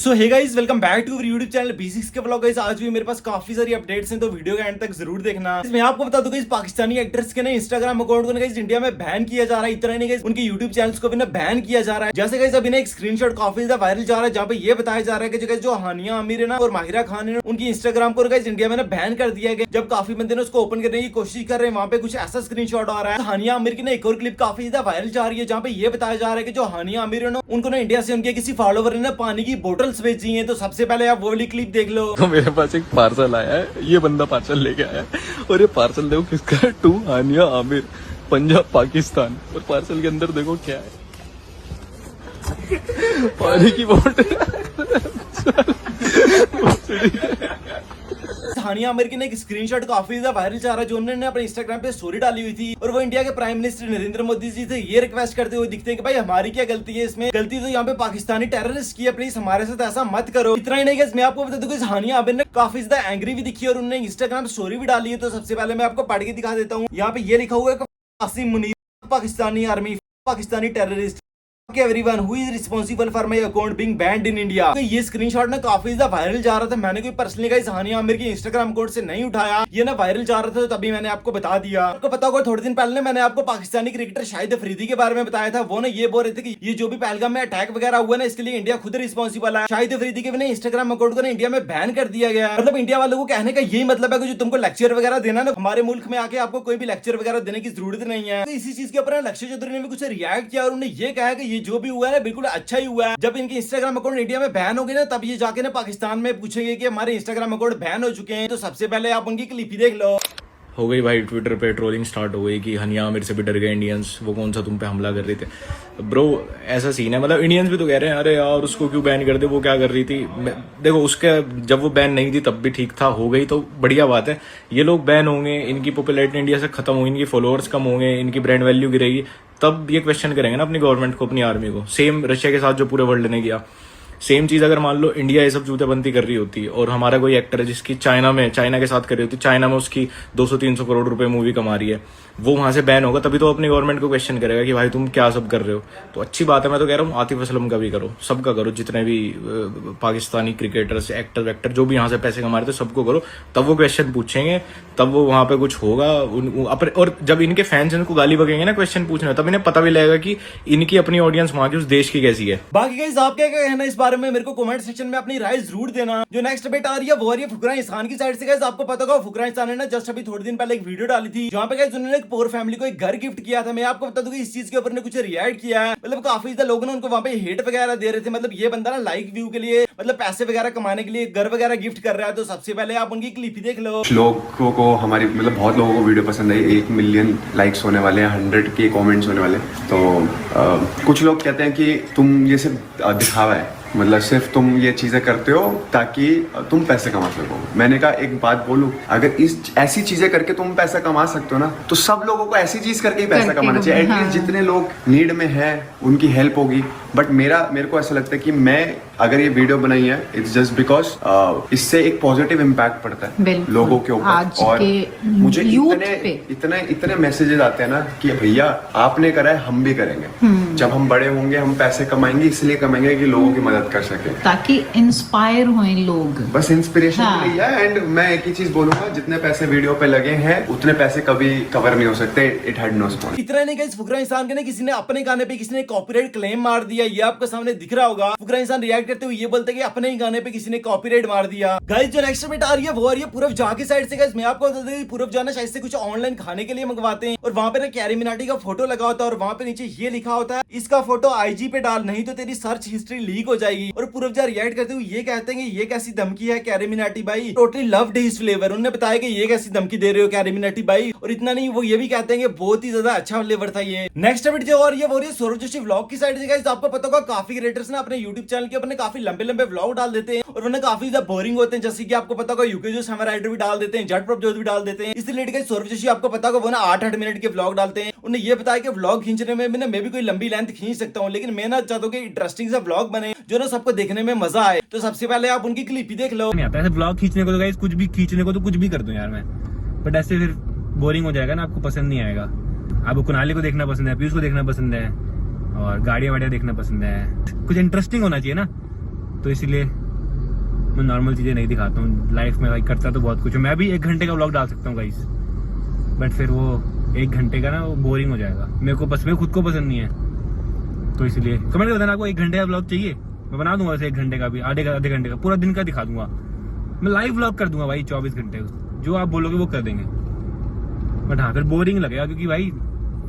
So hey guys welcome back to YouTube channel B6 के vlog. Guys आज भी मेरे पास काफी सारी अपडेट्स हैं, तो वीडियो के एंड तक जरूर देखना। मैं आपको बता दूं गाइस, पाकिस्तानी एक्टर्स के ना इंस्टाग्राम अकाउंट को गाइस इंडिया में बैन किया जा रहा है। इतना नहीं गाइस, उनके यूट्यूब चैनल्स को भी ना बैन किया जा रहा है। जैसे गाइस अभी ना एक स्क्रीनशॉट काफी ज्यादा वायरल जा रहा है, जहाँ पे ये बताया जा रहा है कि जो हानिया आमिर है ना और माहिरा खान है, उनकी इंस्टाग्राम को गाइस इंडिया में ना बैन कर दिया गया। जब काफी बंदे ने उसको ओपन करने की कोशिश कर रहे हैं, वहाँ पे कुछ ऐसा स्क्रीनशॉट आ रहा है। हानिया आमिर की ना एक और क्लिप काफी ज्यादा वायरल जा रही है, जहाँ पे ये बताया जा रहा है कि जो हानिया आमिर है ना, उनको ना इंडिया से उनके किसी फॉलोवर ने ना पानी की बोटल्स भेजी है। तो सबसे पहले आप वो वाली क्लिप देख लो। तो मेरे पास एक पार्सल आया है, ये बंदा पार्सल लेके आया है और ये पार्सल देखो किसका है, टू हानिया आमिर, पंजाब पाकिस्तान। और पार्सल के अंदर देखो क्या है, पानी की बोतल। हानिया आमिर की ना एक स्क्रीनशॉट काफी ज्यादा वायरल जा रहा है, जो उन्होंने अपने इंस्टाग्राम पे स्टोरी डाली हुई थी। और वो इंडिया के प्राइम मिनिस्टर नरेंद्र मोदी जी से ये रिक्वेस्ट करते हुए दिखते हैं कि भाई हमारी क्या गलती है इसमें, गलती तो यहाँ पे पाकिस्तानी टेररिस्ट की है, प्लीज हमारे साथ ऐसा मत करो। इतना ही नहीं गाइस, मैं आपको बता दूं कि हानिया आमिर ने काफी ज्यादा एंग्री भी दिखी और उन्होंने इंस्टाग्राम स्टोरी भी डाली है। तो सबसे पहले मैं आपको पढ़ के दिखा देता हूँ। यहाँ पे ये लिखा हुआ है कि Qasim Munir, Pakistani army, Pakistani terrorist, everyone who is responsible for my account being banned in India। तो ये स्क्रीनशॉट ना काफी ज्यादा वायरल जा रहा था। मैंने कोई पर्सनली गाइस हानिया आमिर के इंस्टाग्राम अकाउंट से नहीं उठाया, ये ना वायरल जा रहा था, तो तभी मैंने आपको बता दिया। आपको पता होगा थोड़े दिन पहले मैंने आपको पाकिस्तानी क्रिकेटर शाहिद अफरीदी के बारे में बताया था। वो ना ये बोल रहे थे कि ये जो भी पहलगाम में अटैक वगैरह हुआ ना, इसके लिए इंडिया खुद रिस्पॉन्सिबल है। शाहिद अफरीदी के भी इंस्टाग्राम अकाउंट को ना इंडिया में बैन कर दिया गया। मतलब इंडिया वालों को कहने का यही मतलब है कि जो तुमको लेक्चर वगैरह देना ना, हमारे मुल्क में आके आपको कोई भी लेक्चर वगैरह देने की जरूरत नहीं है। तो इसी चीज के ऊपर लक्ष्य चौधरी ने भी कुछ रिएक्ट किया और उन्होंने ये कहा कि ये जो भी हुआ है ना बिल्कुल अच्छा ही हुआ है। जब इनके इंस्टाग्राम अकाउंट इंडिया में बैन हो गए ना, तब ये जाके ना पाकिस्तान में पूछेंगे कि हमारे इंस्टाग्राम अकाउंट बैन हो चुके हैं। तो सबसे पहले आप उनकी क्लिप ही देख लो। हो गई भाई, ट्विटर पे ट्रोलिंग स्टार्ट हो गई कि हानिया आमिर से भी डर गए इंडियंस, वो कौन सा तुम पे हमला कर रहे थे। ब्रो ऐसा सीन है, मतलब इंडियंस भी तो कह रहे हैं अरे यार उसको क्यों बैन कर दे, वो क्या कर रही थी। देखो उसके जब वो बैन नहीं थी तब भी ठीक था, हो गई तो बढ़िया बात है। ये लोग बैन होंगे, इनकी पॉपुलैरिटी इंडिया से खत्म होगी, इनकी फॉलोअर्स कम होंगे, इनकी ब्रांड वैल्यू गिरेगी, तब ये क्वेश्चन करेंगे ना अपनी गवर्नमेंट को, अपनी आर्मी को। सेम रशिया के साथ जो पूरे वर्ल्ड ने किया, सेम चीज अगर मान लो इंडिया ये सब जूतेबंदी कर रही होती और हमारा कोई एक्टर है जिसकी चाइना के साथ कर रही होती, चाइना में उसकी 200-300 करोड़ रुपए मूवी कमा रही है, वो वहां से बैन होगा, तभी तो अपनी गवर्नमेंट को क्वेश्चन करेगा कि भाई तुम क्या सब कर रहे हो। तो अच्छी बात है, मैं तो कह रहा हूँ आतिफ असलम का भी करो, सबका करो, जितने भी पाकिस्तानी क्रिकेटर्स एक्टर जो भी यहाँ से पैसे कमा रहे थे सबको करो, तब वो क्वेश्चन पूछेंगे, तब वो वहां पे कुछ होगा। और जब इनके फैंस इनको गाली बगेंगे ना क्वेश्चन पूछने, तब इन्हें पता भी लगेगा कि इनकी अपनी ऑडियंस वहां की उस देश की कैसी है। बाकी गाइस आप क्या कहना इस बारे में, मेरे को कमेंट सेक्शन में अपनी राय जरूर देना। जो नेक्स्ट अपडेट आ रही है वो आ रही है फुकरा इंसान की साइड से। गाइस आपको पता होगा फुकरा इंसान ने ना जस्ट अभी थोड़े दिन पहले एक वीडियो डाली थी, जहाँ पे गाइस उन्होंने एक पोर फैमिली को एक घर गिफ्ट किया था। मैं आपको बता दूं कि इस चीज के ऊपर ने कुछ रिएक्ट किया है। मतलब काफी ज्यादा लोग ना उनको वहाँ पे हेट वगैरह दे रहे थे। मतलब ये बंदा ना लाइक व्यू के लिए, मतलब पैसे वगैरह कमाने के लिए घर वगैरह गिफ्ट कर रहा है। तो सबसे पहले आप उनकी क्लिप ही देख लो। लोगों को हमारी मतलब बहुत लोगों को वीडियो पसंद आई, 1 मिलियन लाइक्स होने वाले हैं, 100 के कमेंट्स होने वाले। तो कुछ लोग कहते हैं कि तुम ये सिर्फ दिखावा है, मतलब सिर्फ तुम ये चीजें करते हो ताकि तुम पैसे कमा सको। मैंने कहा एक बात बोलूं, अगर ऐसी चीजें करके तुम पैसा कमा सकते हो ना, तो सब लोगों को ऐसी चीज करके ही पैसा कमाना चाहिए। एटलीस्ट जितने लोग नीड में है उनकी हेल्प होगी। बट मेरे को ऐसा लगता है कि मैं अगर ये वीडियो बनाई है, इट्स जस्ट बिकॉज इससे एक पॉजिटिव इम्पैक्ट पड़ता है लोगों के ऊपर। और मुझे इतने मैसेजेस आते हैं ना कि भैया आपने करा है, हम भी करेंगे। जब हम बड़े होंगे हम पैसे कमाएंगे, इसलिए कमाएंगे कि लोगों की मदद कर सके, ताकि इंस्पायर हों लोग, बस इंस्पिरेशन के लिए। एंड मैं एक ही चीज बोलूंगा, जितने पैसे वीडियो पे लगे हैं उतने पैसे कभी कवर नहीं हो सकते। It had no sponsor. इतना नहीं गाइस, फुकरा इंसान के ना किसी ने अपने गाने पे किसी ने कॉपीराइट क्लेम मार दिया, ये आपके सामने दिख रहा होगा। फुकरा इंसान रिएक्ट करते हुए ये बोलते कि अपने ही गाने पे किसी ने कॉपीराइट मार दिया। गाइस जो नेक्स्ट अपडेट आ रही है वो आ रही है पूरव झा की साइड से। गाइस मैं आपको बता दूं पूरव झा ना शायद से कुछ ऑनलाइन खाने के लिए मंगवाते हैं, और वहाँ पे ना कैरी मिनाटी का फोटो लगा होता है, और वहाँ पे नीचे ये लिखा होता है इसका फोटो IG पे डाल, नहीं तो तेरी सर्च हिस्ट्री लीक हो जाएगी। और पूरव झा रिएक्ट करते हुए ये कहते हैं कि ये कैसी धमकी है कैरी मिनाटी भाई, टोटली लव्ड हिज फ्लेवर। उन्होंने बताया कि ये कैसी धमकी दे रहे हो कैरी मिनाटी भाई। और इतना नहीं, वो ये भी कहते हैं कि बहुत ही ज्यादा अच्छा फ्लेवर था ये। नेक्स्ट अपडेट जो और ये वो रही है सौरभ जोशी व्लॉग की साइड से। गाइस आपको पता होगा काफी क्रिएटर्स ना अपने YouTube चैनल के अपने काफी लंबे व्लॉग डाल देते हैं, और उन्हें काफी ज्यादा बोरिंग होते हैं। जैसे कि आपको पता होगा यूके जो समर राइडर भी डाल देते हैं, जट प्रभजोत भी डाल देते हैं। इस रिलेटेड गाइस सौरभ जोशी आपको पता होगा वो ना 8-8 मिनट के व्लॉग डालते हैं। उन्हें ये बताया कि व्लॉग खींचने में ना मैं भी कोई लंबी लेंथ खींच सकता हूँ, लेकिन मैं ना चाहता हूँ कि इंटरेस्टिंग सा व्लॉग बने जो ना सबको देखने में मजा आए। तो सबसे पहले आप उनकी क्लिप ही देख लो। नहीं आता ऐसे व्लॉग खींचने को, तो गाइस कुछ भी खींचने को तो कुछ भी कर दूं यार मैं, बट ऐसे फिर बोरिंग हो जाएगा ना, आपको पसंद नहीं आएगा। आपको कुनाली को देखना पसंद है, पीयूष को देखना पसंद है, और गाड़ियां वाड़ियां देखना पसंद है, कुछ इंटरेस्टिंग होना चाहिए ना। तो इसीलिए मैं नॉर्मल चीज़ें नहीं दिखाता हूँ। लाइफ में भाई करता तो बहुत कुछ है, मैं भी 1 घंटे का व्लॉग डाल सकता हूँ गाइस, बट फिर वो 1 घंटे का ना वो बोरिंग हो जाएगा मेरे को, बस मेरे खुद को पसंद नहीं है। तो इसलिए कमेंट कर देना आपको 1 घंटे का व्लॉग चाहिए, मैं बना दूंगा वैसे 1 घंटे का भी, आधे घंटे का, पूरा दिन का दिखा दूंगा। मैं लाइव व्लॉग कर दूंगा भाई 24 घंटे, जो आप बोलोगे वो कर देंगे। बट हाँ फिर बोरिंग लगेगा, क्योंकि भाई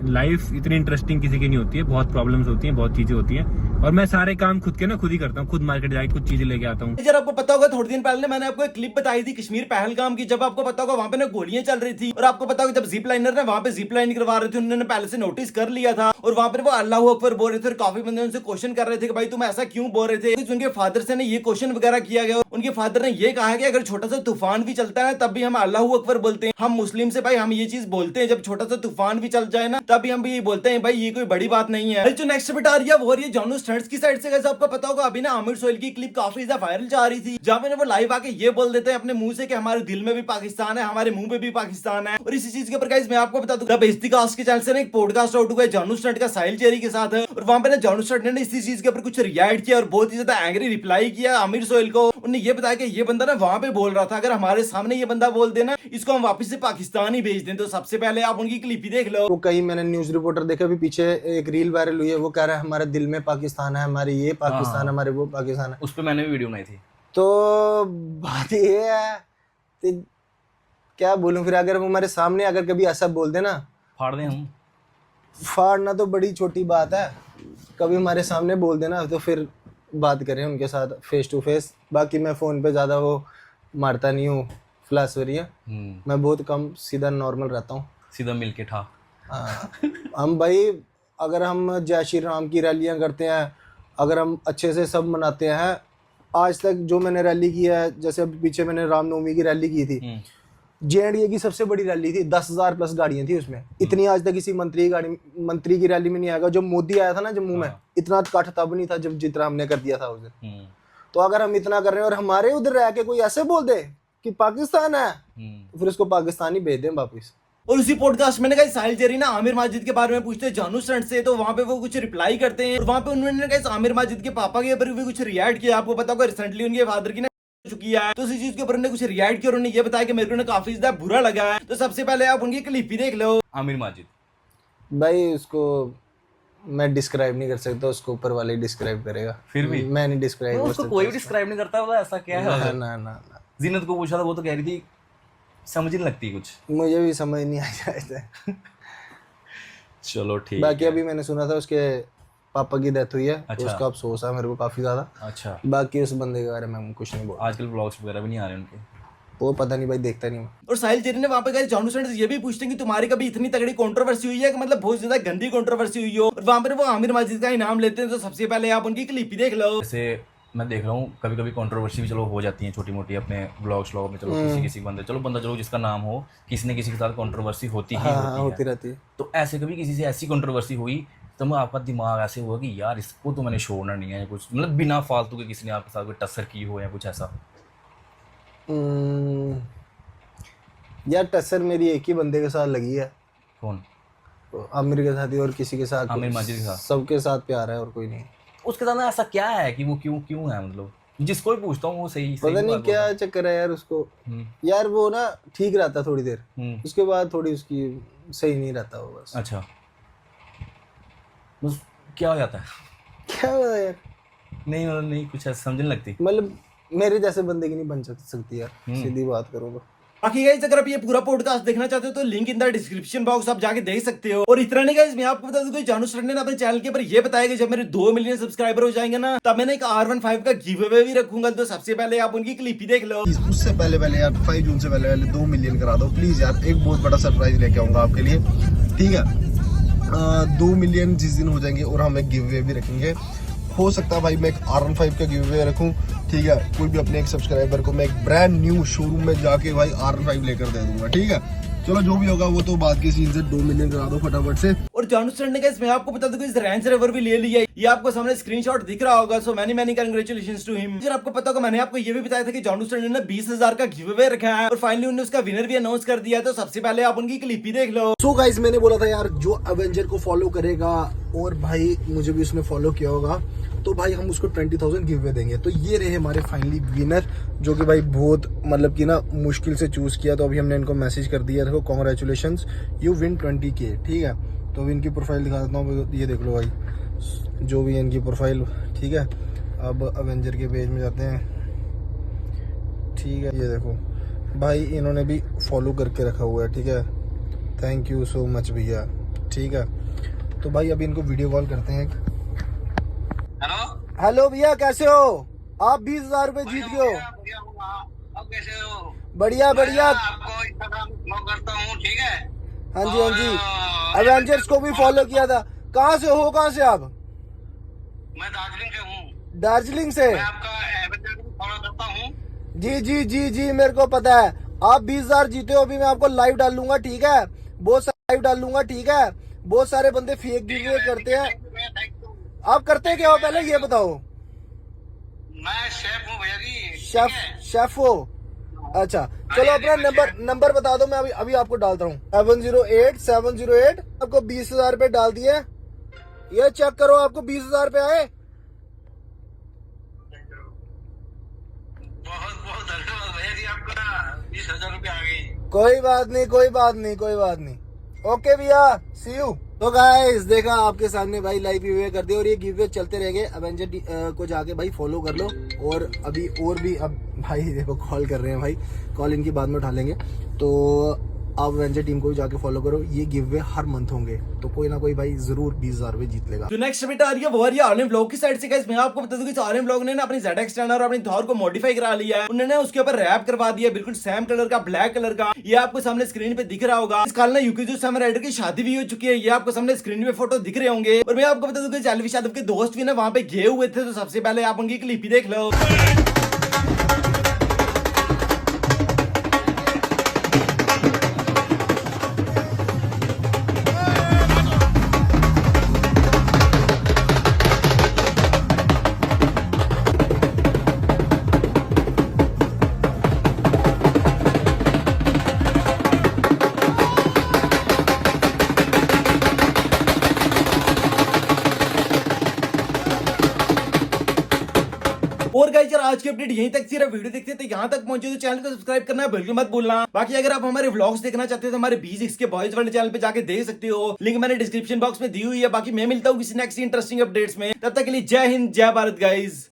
लाइफ इतनी इंटरेस्टिंग किसी की नहीं होती है, बहुत प्रॉब्लम्स होती हैं, बहुत चीजें होती हैं, और मैं सारे काम खुद के ना खुद ही करता हूँ, खुद मार्केट जाके कुछ चीजें लेके आता हूँ। जब आपको पता होगा थोड़े दिन पहले मैंने आपको एक क्लिप बताई थी कश्मीर पहलगाम की, जब आपको पता होगा वहां पे ना गोलियां चल रही थी, और आपको पता होगा जब जिप लाइनर ने वहां पे जिप लाइन करवा रहे थे, उन्होंने पहले से नोटिस कर लिया था, और वहां पर वो अल्लाह अकबर बोल रहे थे, और काफी बंदे उनसे क्वेश्चन कर रहे थे कि भाई तुम ऐसा क्यों बोल रहे थे। तो उनके फादर से ये क्वेश्चन वगैरह किया गया, उनके फादर ने ये कहा कि अगर छोटा सा तूफान भी चलता है तब भी हम अल्लाह अकबर बोलते हैं। हम मुस्लिम से भाई हम ये चीज बोलते हैं, जब छोटा सा तूफान भी चल जाए ना तभी हम भी ये बोलते हैं भाई ये कोई बड़ी बात नहीं है। जो नेक्स्ट बेटा आ रही है वो रही है जानू स्टंट्स की साइड से। कैसे आपको पता होगा अभी ना आमिर सोहेल की क्लिप काफी ज्यादा वायरल जा रही थी, जहां पे वो लाइव आके ये बोल देते हैं अपने मुंह से कि हमारे दिल में भी पाकिस्तान है, हमारे मुंह पे भी पाकिस्तान है। और इसी चीज के ऊपर गाइस मैं आपको बता दूं बेइज्जती कास्ट के चैनल से ना एक पॉडकास्ट आउट हुआ है जानू स्टंट का साहिल चेरी के साथ है, और वहां पे ना जानू स्टंट ने इसी चीज के ऊपर कुछ रिएक्ट किया और बहुत ही ज्यादा एंग्री रिप्लाई किया आमिर सोहेल को। उन्होंने ये बताया कि ये बंदा ना वहां पे बोल रहा था अगर हमारे सामने ये बंदा बोल देना इसको हम वापस से पाकिस्तान ही भेज दें। तो सबसे पहले आप उनकी क्लिप ही देख लो। वो कहीं मैंने न्यूज रिपोर्टर देखा भी पीछे एक रील वायरल हुई है, वो कह रहा है हमारे दिल में पाकिस्तान है, हमारे ये पाकिस्तान है, हमारे वो पाकिस्तान है। उस पे मैंने भी वीडियो बनाई थी। तो बात ये है कि क्या बोलूं फिर, अगर वो हमारे सामने अगर कभी ऐसा बोल देना, फाड़ दें हम। फाड़ना तो बड़ी छोटी बात है, कभी हमारे सामने बोल देना तो फिर बात करें उनके साथ फेस टू फेस। बाकी मैं फ़ोन पे ज़्यादा वो मारता नहीं हूँ फ्लैशवरिया, मैं बहुत कम सीधा नॉर्मल रहता हूँ। सीधा मिल के ठा। हाँ हम भाई अगर हम जय श्री राम की रैलियाँ करते हैं, अगर हम अच्छे से सब मनाते हैं, आज तक जो मैंने रैली की है, जैसे अभी पीछे मैंने रामनवमी की रैली की थी, JNDA की सबसे बड़ी रैली थी, 10,000 प्लस गाड़ियाँ थी उसमें। इतनी आज तक किसी मंत्री की रैली में नहीं आएगा। जब मोदी आया था ना जम्मू में, इतना कट तब नहीं था जब जितना हमने कर दिया था उस दिन। तो अगर हम इतना कर रहे हैं और हमारे उधर रह के कोई ऐसे बोल दे कि पाकिस्तान है, फिर उसको पाकिस्तान ही भेज दें वापिस। और उसी पॉडकास्ट में गाइस साहिल चेरी ना आमिर माजिद के बारे में पूछते हैं जानू स्टंट से, तो वहां पे वो कुछ रिप्लाई करते हैं, और वहां पे उन्होंने गाइस आमिर माजिद के पापा के ऊपर भी कुछ रिएक्ट किया। आपको पता होगा रिसेंटली उनके फादर की ना चुकी है, तो उसी चीज के ऊपर उन्होंने कुछ रिएक्ट किया, उन्होंने ये बताया कि मेरे को काफी ज्यादा बुरा लगा है। तो सबसे पहले आप उनकी क्लिप ही देख लो। आमिर माजिद भाई उसको मैं डिस्क्राइब नहीं कर सकता, उसको ऊपर वाले डिस्क्राइब करेगा, फिर भी मैं नहीं डिस्क्राइब कर उसको सकता। कोई भी डिस्क्राइब नहीं करता। वो ऐसा क्या है? ना ना जीनत को पूछा था, वो तो कह रही थी समझ नहीं लगती कुछ। मुझे भी समझ नहीं आया। चलो ठीक। बाकी अभी मैंने सुना था उसके पापा की डेथ हुई है, अच्छा। उसका अफसोस है मेरे को काफी ज्यादा। अच्छा। बाकी उस बंदे के बारे में हम कुछ नहीं बोल, आजकल ब्लॉग्स वगैरह भी नहीं आ रहे उनके, वो पता नहीं भाई, देखता नहीं मैं। और साहिल चेरी ने वहां पे जानू स्टंट से ये भी पूछते हैं कि तुम्हारी कभी इतनी तगड़ी कंट्रोवर्सी हुई है कि मतलब बहुत ज्यादा गंदी कंट्रोवर्सी हुई हो, और वहां पर वो आमिर माजिद का ही नाम लेते हैं। तो सबसे पहले आप उनकी क्लिप ही देख लो। जैसे मैं देख रहा हूँ कभी कभी कंट्रोवर्सी भी चलो हो जाती है छोटी मोटी अपने ब्लॉग्स में। चलो किसी बंदा चलो जिसका नाम हो, किसी न किसी के साथ कंट्रोवर्सी होती ही होती रहती है। तो ऐसे कभी किसी से ऐसी कंट्रोवर्सी हुई तो मैं आपका दिमाग ऐसे हुआ कि यार इसको तो मैंने छोड़ना नहीं है, कुछ मतलब बिना फालतू के किसी ने आपके साथ कोई टस्सर की हो या कुछ ऐसा? यार टस्सर मेरी एक ही बंदे के साथ लगी है। कौन? आमिर के साथ ही, और किसी के साथ, आमिर माजिद के साथ, सबके साथ प्यार है और कोई नहीं। उसके साथ ऐसा क्या है कि वो क्यों है? मतलब जिसको भी पूछता हूँ वो सही पता नहीं क्या चक्कर है यार उसको। यार वो ना ठीक रहता थोड़ी देर, उसके बाद थोड़ी उसकी सही नहीं रहता वो बस। अच्छा, बस क्या हो जाता है? क्या होता है यार? नहीं मतलब नहीं कुछ ऐसा समझ नहीं लगती। मतलब मेरे जैसे बंदे की नहीं बन सकती यार, सीधी बात करूँ तो। बाकी गाइस अगर आप ये पूरा पॉडकास्ट देखना चाहते हो तो link in the description box आप जाके देख सकते हो। और इतना नहीं गाइस, मैं आपको बता दूं कि जानू स्टंट ने अपने चैनल के ऊपर ये बताया कि जब मेरे 2 मिलियन सब्सक्राइबर हो जाएंगे ना, तब मैंने एक R15 का गिव अवे भी रखूंगा। तो सबसे पहले आप उनकी क्लिप ही देख लो। उससे पहले यार 5 जून से पहले 2 मिलियन करा दो प्लीज यार, एक बहुत बड़ा सरप्राइज लेके आऊंगा आपके लिए, ठीक है? 2 मिलियन जिस दिन हो जाएंगे और हम एक गिव अवे भी रखेंगे। हो सकता है भाई मैं एक R15 का गिव अवे रखूं, ठीक है? कोई भी अपने एक सब्सक्राइबर को मैं एक ब्रांड न्यू शोरूम में जाके भाई R15 लेकर दे दूंगा, ठीक है? चलो जो भी होगा वो तो बात की सीन से 2 मिलियन करा दो फटाफट से। और जानू स्टंट ने गाइस मैं आपको बता दूं कि इस रेंज रोवर भी ले लिया है, ये आपको सामने स्क्रीनशॉट दिख रहा होगा। So many congratulations to him. अगर आपको पता होगा मैंने आपको ये भी बताया था कि जानू स्टंट ने 20,000 का गिव अवे रखा है, और फाइनली उन्होंने उसका विनर भी अनाउंस कर दिया। तो सबसे पहले आप उनकी क्लिप ही देख लो। सो गाइस मैंने बोला था यार जो एवेंजर को फॉलो करेगा, और भाई मुझे भी उसने फॉलो किया होगा, तो भाई हम उसको 20,000 गिव अवे देंगे। तो ये रहे हमारे फाइनली विनर, जो कि भाई बहुत मतलब कि ना मुश्किल से चूज किया। तो अभी हमने इनको मैसेज कर दिया, देखो कॉन्ग्रेचुलेशंस यू विन 20K, ठीक है। तो अभी इनकी प्रोफाइल दिखा देता हूँ, ये देख लो भाई जो भी है इनकी प्रोफाइल, ठीक है। अब अवेंजर के पेज में जाते हैं, ठीक है। ये देखो भाई इन्होंने भी फॉलो करके रखा हुआ है, ठीक है। थैंक यू सो मच भैया, ठीक है। तो भाई अभी इनको वीडियो कॉल करते हैं। हेलो भैया, कैसे हो आप? 20,000 रुपए जीत गए हो। अब कैसे हो? बढ़िया बढ़िया। आपको इंस्टाग्राम फॉलो करता हूँ, ठीक है। हाँ जी, हाँ जी, एवेंजर्स को भी फॉलो किया था। कहाँ से हो, कहाँ से आप? मैं दार्जिलिंग से हूँ। दार्जिलिंग से? मैं आपका एवेंजर को फॉलो करता हूँ। जी जी जी जी, मेरे को पता है। आप 20,000 जीते हो, अभी मैं आपको लाइव डाल लूंगा, ठीक है। बहुत सारे लाइव डाल लूंगा, ठीक है। बहुत सारे बंदे फेक गिव करते हैं। आप करते क्या हो पहले ये बताओ? मैं शेफ हूँ भैया जी। शेफ हो? अच्छा चलो अपना नंबर बता दो, मैं अभी आपको डालता हूँ। 708 आपको 20,000 रुपए डाल दिए। ये चेक करो, आपको 20,000 रुपए आए। बहुत बहुत धन्यवाद भैया जी, आपका 20,000 रुपये आ गई। कोई बात नहीं, कोई बात नहीं, कोई बात नहीं। ओके भैया, सी यू। तो गाइस देखा आपके सामने भाई लाइव गिव अवे कर दिया, और ये गिव अवे चलते रहेंगे। अवेंजर को जाके भाई फॉलो कर लो। और अभी और भी, अब भाई देखो कॉल कर रहे हैं भाई, कॉल इनकी बाद में उठा लेंगे। तो आप अवेंजर टीम को भी जाके फॉलो करो। ये गिव अवे हर मंथ होंगे, तो कोई ना कोई भाई जरूर 20,000 रुपए जीत लेगा। तो नेक्स्ट अपडेट आ रही है वो आ रही है आर्यन ब्लॉग की साइड से। गाइस मैं आपको बता दूं कि आर्यन ब्लॉग ने ना अपनी ZX टर्नर और अपनी थॉर को मॉडिफाई करा लिया है। उन्होंने उसके ऊपर रैप करवा दिया, बिल्कुल सेम कलर का, ब्लैक कलर का। ये आपको सामने स्क्रीन पे दिख रहा होगा। इस काल ना यूकी सामर राइडर की शादी भी हो चुकी है, ये आपको सामने स्क्रीन पे फोटो दिख रहे होंगे। और मैं आपको बता दूं कि जालविश यादव के दोस्त भी ना वहां पे गए हुए थे। तो सबसे पहले आप उनकी क्लिप ही देख लो। और गाइस यार आज की अपडेट यहीं तक थी। वीडियो देखते तो यहाँ तक पहुंचे तो चैनल को सब्सक्राइब करना बिल्कुल मत भूलना। बाकी अगर आप हमारे व्लॉग्स देखना चाहते हो तो हमारे B6 के बॉयज वाले चैनल पे जाके देख सकते हो, लिंक मैंने डिस्क्रिप्शन बॉक्स में दी हुई है। बाकी मैं मिलता हूँ किसी नेक्स्ट इंटरेस्टिंग अपडेट्स में, तब तक के लिए जय हिंद जय भारत गाइज।